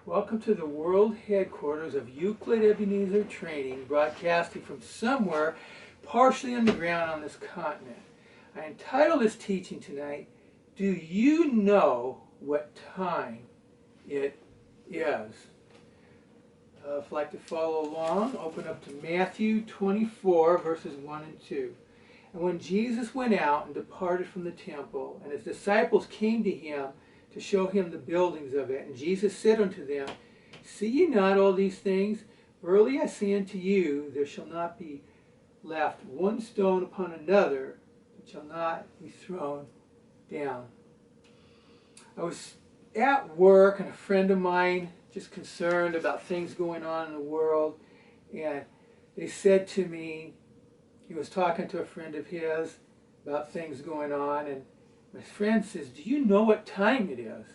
Welcome to the world headquarters of Euclid Ebenezer Training, broadcasting from somewhere partially underground on this continent. I entitled this teaching tonight, Do You Know What Time It Is? If you'd like to follow along, open up to Matthew 24, verses 1 and 2. And when Jesus went out and departed from the temple, and his disciples came to him to show him the buildings of it, and Jesus said unto them, See ye not all these things? Verily I say unto you, there shall not be left one stone upon another that shall not be thrown down. I was at work, and a friend of mine just concerned about things going on in the world, and they said to me, he was talking to a friend of his about things going on, and my friend says, Do you know what time it is?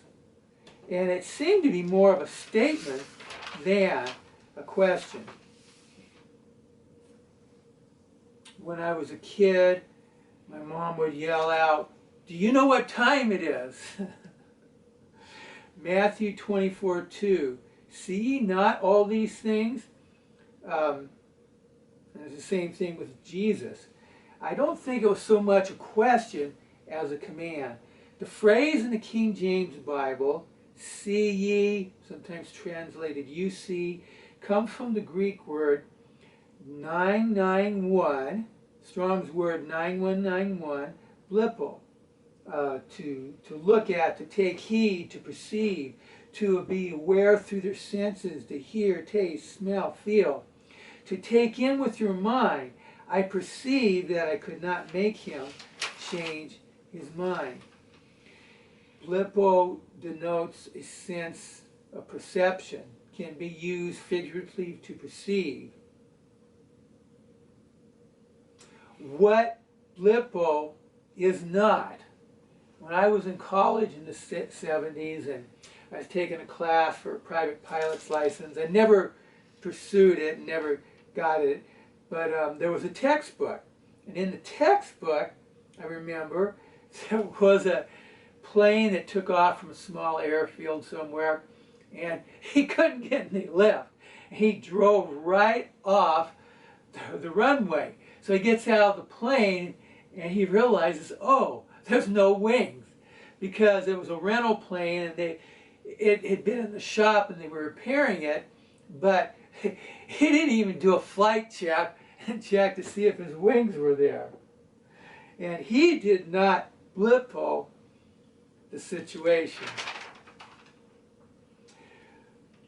And it seemed to be more of a statement than a question. When I was a kid, my mom would yell out, Do you know what time it is? Matthew 24:2. See ye not all these things? And it's the same thing with Jesus. I don't think it was so much a question as a command. The phrase in the King James Bible, see ye, sometimes translated you see, comes from the Greek word 991, Strong's word 9191, blipo. To look at, to take heed, to perceive, to be aware through their senses, to hear, taste, smell, feel, to take in with your mind. I perceived that I could not make him change his mind. Blipo denotes a sense of perception, can be used figuratively to perceive. What blipo is not. When I was in college in the 70s and I was taking a class for a private pilot's license, I never pursued it, never got it, but there was a textbook. And in the textbook, I remember, there was a plane that took off from a small airfield somewhere, and he couldn't get any lift. He drove right off the runway. So he gets out of the plane, and he realizes, oh, there's no wings, because it was a rental plane, and it had been in the shop, and they were repairing it, but he didn't even do a flight check and check to see if his wings were there. And he did not blipo the situation.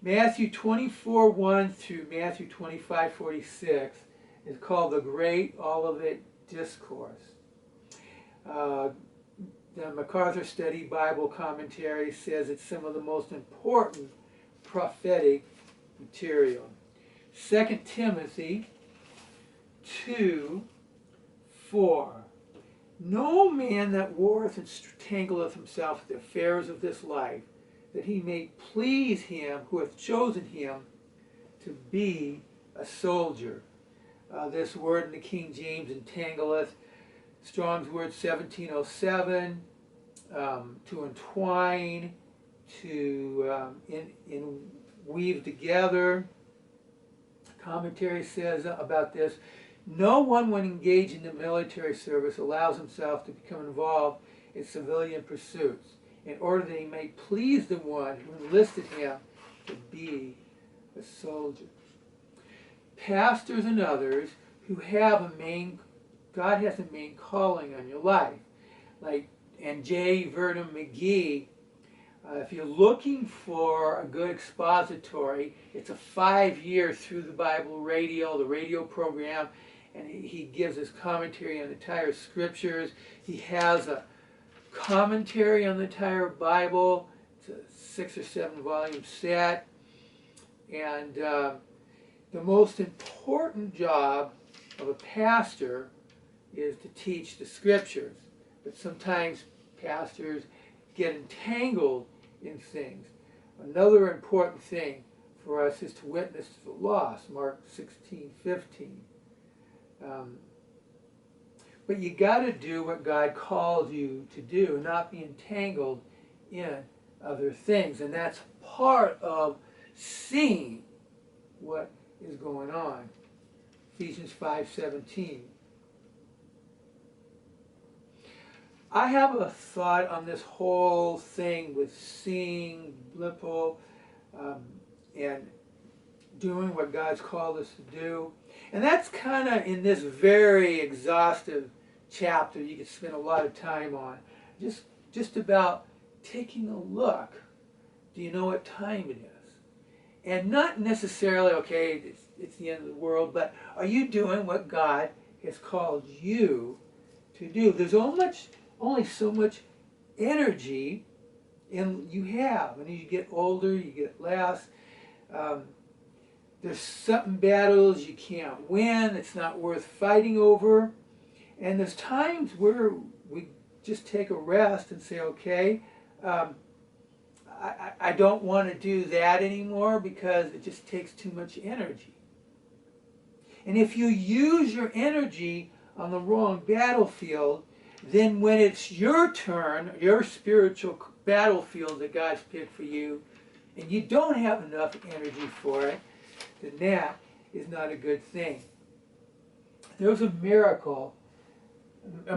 Matthew 24:1 through Matthew 25:46 is called the Great Olivet Discourse. The MacArthur Study Bible Commentary says it's some of the most important prophetic material. 2 Timothy 2:4. No man that warreth and tangleth himself with the affairs of this life, that he may please him who hath chosen him to be a soldier. This word in the King James, entangleth, Strong's word 1707, to entwine, to weave together. Commentary says about this, no one when engaged in the military service allows himself to become involved in civilian pursuits in order that he may please the one who enlisted him to be a soldier. Pastors and others who have God has a main calling on your life. Like, and J. Vernon McGee, if you're looking for a good expository, it's a 5-year Through the Bible radio, the radio program, and he gives his commentary on the entire scriptures. He has a commentary on the entire Bible. It's a 6 or 7 volume set. And the most important job of a pastor is to teach the scriptures. But sometimes pastors get entangled in things. Another important thing for us is to witness to the lost, Mark 16:15. But you got to do what God calls you to do, not be entangled in other things. And that's part of seeing what is going on. Ephesians 5:17. I have a thought on this whole thing with seeing, blippo, and doing what God's called us to do. And that's kind of in this very exhaustive chapter you could spend a lot of time on. Just about taking a look. Do you know what time it is? And not necessarily, okay, it's the end of the world, but are you doing what God has called you to do? There's only so much energy you have. And as you get older, you get less. There's certain battles you can't win. It's not worth fighting over. And there's times where we just take a rest and say, okay, I don't want to do that anymore because it just takes too much energy. And if you use your energy on the wrong battlefield, then when it's your turn, your spiritual battlefield that God's picked for you, and you don't have enough energy for it, then that is not a good thing. There was a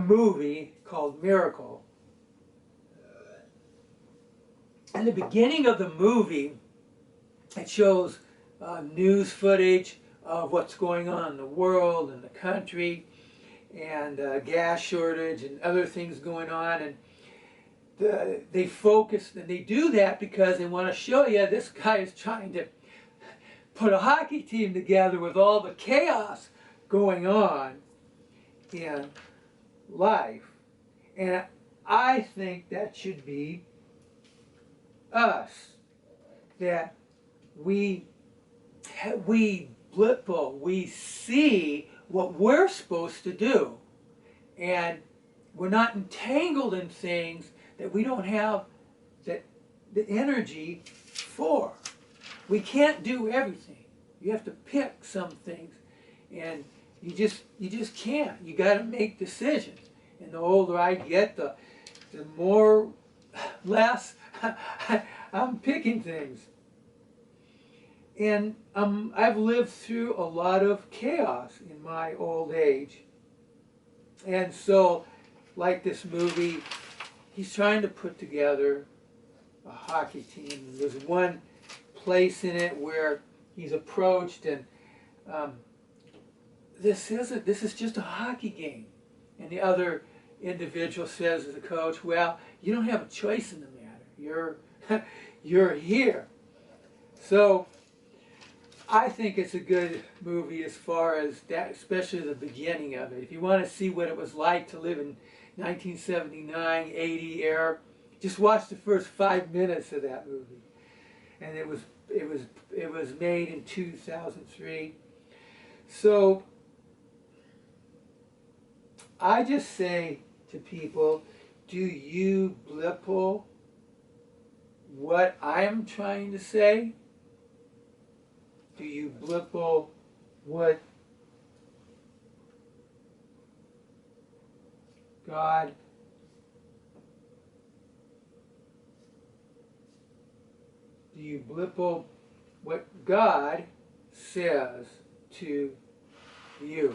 movie called Miracle. In the beginning of the movie, it shows news footage of what's going on in the world and the country, and gas shortage and other things going on, and they focus, and they do that because they want to show you this guy is trying to put a hockey team together with all the chaos going on in life. And I think that should be us, that we see what we're supposed to do, and we're not entangled in things that we don't have the energy for. We can't do everything. You have to pick some things, and you just can't. You got to make decisions. And the older I get, the less I'm picking things. And I've lived through a lot of chaos in my old age. And so, like this movie, he's trying to put together a hockey team. There's one place in it where he's approached, and this is just a hockey game. And the other individual says to the coach, well, you don't have a choice in the matter. You're here. So I think it's a good movie as far as that, especially the beginning of it. If you want to see what it was like to live in 1979, 80 era, just watch the first 5 minutes of that movie. And it was made in 2003. So I just say to people, do you blipple what I'm trying to say? Do you blipple what God says to you?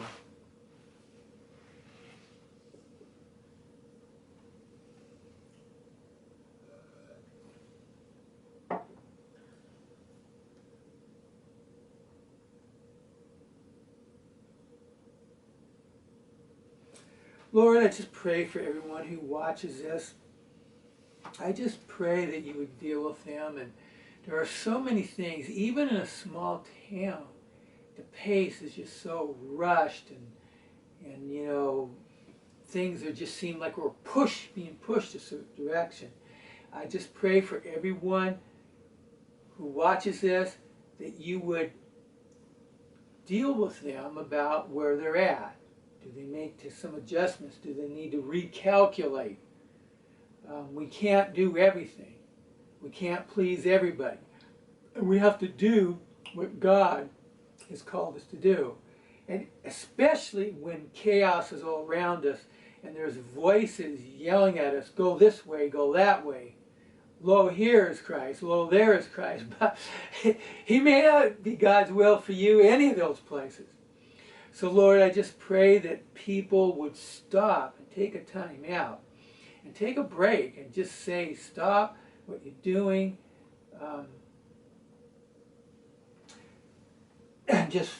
Lord, I just pray for everyone who watches this. I just pray that you would deal with them. And there are so many things, even in a small town, the pace is just so rushed, and you know, things that just seem like we're being pushed a certain direction. I just pray for everyone who watches this that you would deal with them about where they're at. Do they make some adjustments? Do they need to recalculate? We can't do everything. We can't please everybody. And we have to do what God has called us to do. And especially when chaos is all around us and there's voices yelling at us, go this way, go that way. lo, here is Christ, lo, there is Christ. But he may not be God's will for you any of those places. So Lord, I just pray that people would stop and take a time out and take a break and just say, stop what you're doing, and just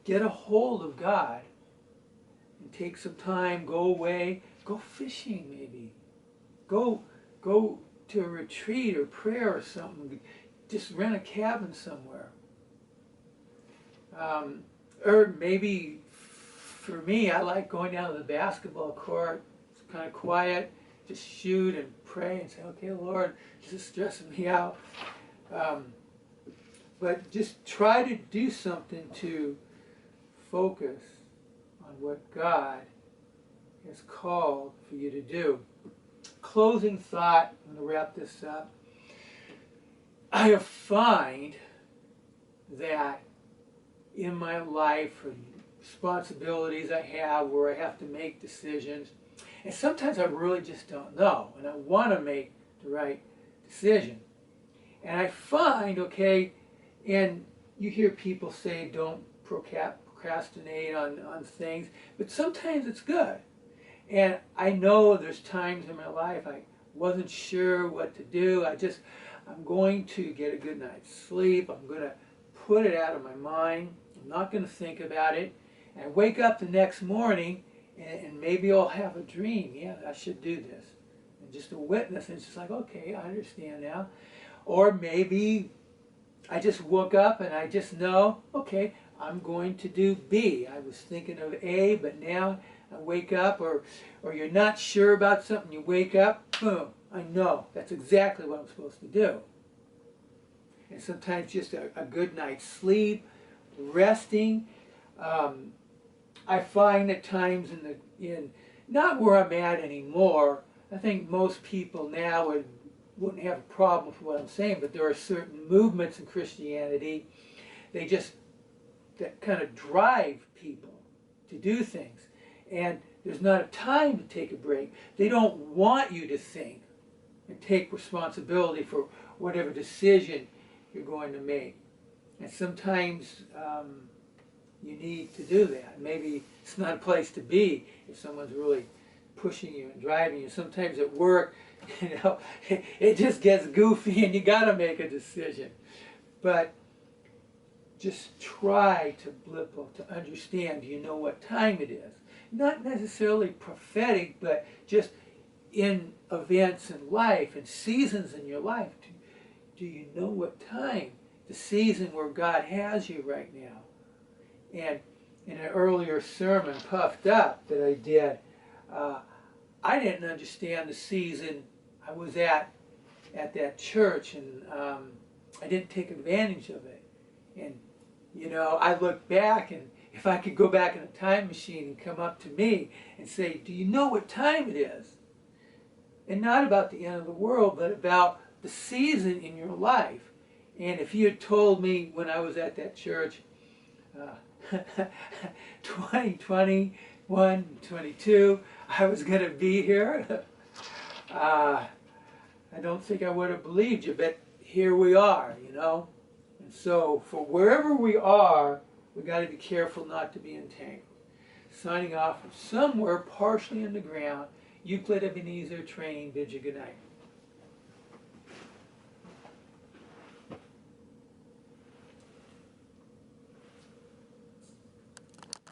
get a hold of God and take some time, go away, go fishing maybe, go to a retreat or prayer or something, just rent a cabin somewhere. Or maybe for me, I like going down to the basketball court. It's kind of quiet, just shoot and pray and say, okay, Lord, this is stressing me out. But just try to do something to focus on what God has called for you to do. Closing thought, I'm going to wrap this up. I find that in my life and responsibilities I have where I have to make decisions, and sometimes I really just don't know, and I want to make the right decision. And I find, okay, and you hear people say don't procrastinate on things, but sometimes it's good. And I know there's times in my life I wasn't sure what to do. I'm going to get a good night's sleep. I'm going to put it out of my mind. I'm not going to think about it. And I wake up the next morning and maybe I'll have a dream. Yeah, I should do this. And just a witness, and it's just like, okay, I understand now. Or maybe I just woke up and I just know, okay, I'm going to do B. I was thinking of A, but now I wake up, or you're not sure about something, you wake up, boom, I know that's exactly what I'm supposed to do. And sometimes just a good night's sleep, resting. I find at times in not where I'm at anymore. I think most people now wouldn't have a problem with what I'm saying, but there are certain movements in Christianity that kind of drive people to do things. And there's not a time to take a break. They don't want you to think and take responsibility for whatever decision you're going to make. And sometimes you need to do that. Maybe it's not a place to be if someone's really pushing you and driving you. Sometimes at work, it just gets goofy and you got to make a decision. But just try to understand, do you know what time it is? Not necessarily prophetic, but just in events in life and seasons in your life. Do you know what time? The season where God has you right now. And in an earlier sermon, Puffed Up, that I did, I didn't understand the season I was at that church, and I didn't take advantage of it. And I look back, and if I could go back in a time machine and come up to me and say, do you know what time it is? And not about the end of the world, but about the season in your life. And if you had told me when I was at that church, 2021, 22, I was going to be here, I don't think I would have believed you, but here we are, And so for wherever we are, we got to be careful not to be entangled. Signing off from somewhere partially underground, Euclid Ebenezer Training bids you good night.